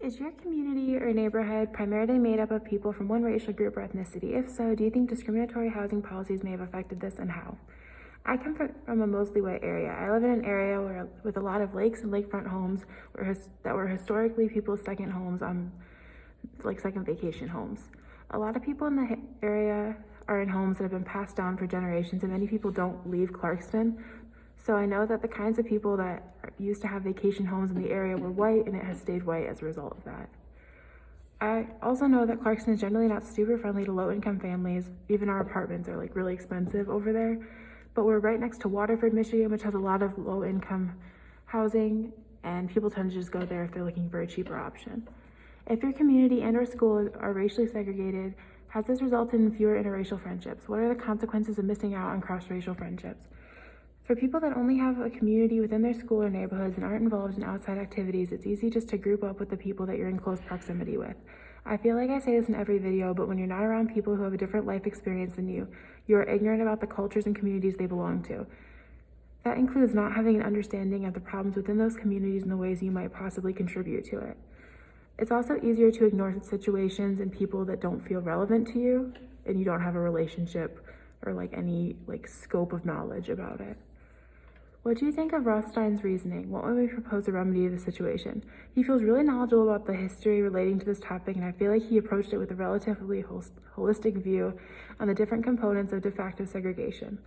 Is your community or neighborhood primarily made up of people from one racial group or ethnicity? If so, do you think discriminatory housing policies may have affected this, and how? I come from a mostly white area. I live in an area with a lot of lakes and lakefront homes that were historically people's second homes, like second vacation homes. A lot of people in the area are in homes that have been passed down for generations, and many people don't leave Clarkston. So I know that the kinds of people that used to have vacation homes in the area were white, and it has stayed white as a result of that. I also know that Clarkston is generally not super friendly to low-income families. Even our apartments are like really expensive over there. But we're right next to Waterford, Michigan, which has a lot of low-income housing, and people tend to just go there if they're looking for a cheaper option. If your community and or school are racially segregated, has this resulted in fewer interracial friendships? What are the consequences of missing out on cross-racial friendships? For people that only have a community within their school or neighborhoods and aren't involved in outside activities, it's easy just to group up with the people that you're in close proximity with. I feel like I say this in every video, but when you're not around people who have a different life experience than you are ignorant about the cultures and communities they belong to. That includes not having an understanding of the problems within those communities and the ways you might possibly contribute to it. It's also easier to ignore situations and people that don't feel relevant to you and you don't have a relationship or any scope of knowledge about it. What do you think of Rothstein's reasoning? What would we propose a remedy to the situation? He feels really knowledgeable about the history relating to this topic, and I feel like he approached it with a relatively holistic view on the different components of de facto segregation.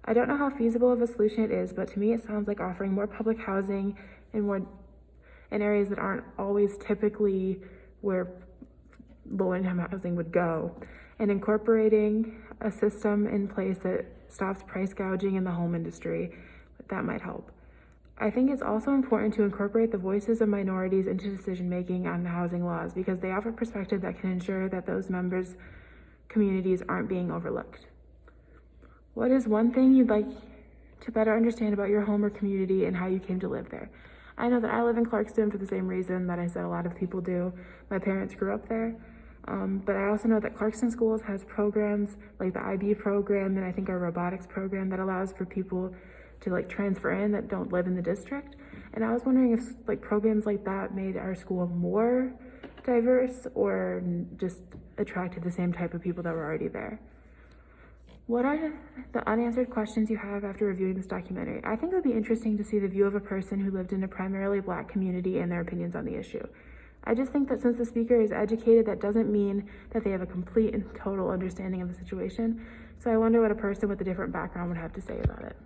I don't know how feasible of a solution it is, but to me it sounds like offering more public housing in areas that aren't always typically where low-income housing would go, and incorporating a system in place that stops price gouging in the home industry. That might help. I think it's also important to incorporate the voices of minorities into decision-making on the housing laws because they offer perspective that can ensure that those members' communities aren't being overlooked. What is one thing you'd like to better understand about your home or community and how you came to live there? I know that I live in Clarkston for the same reason that I said a lot of people do. My parents grew up there. But I also know that Clarkston Schools has programs like the IB program and I think our robotics program that allows for people to transfer in that don't live in the district. And I was wondering if programs like that made our school more diverse or just attracted the same type of people that were already there. What are the unanswered questions you have after reviewing this documentary? I think it would be interesting to see the view of a person who lived in a primarily Black community and their opinions on the issue. I just think that since the speaker is educated, that doesn't mean that they have a complete and total understanding of the situation. So I wonder what a person with a different background would have to say about it.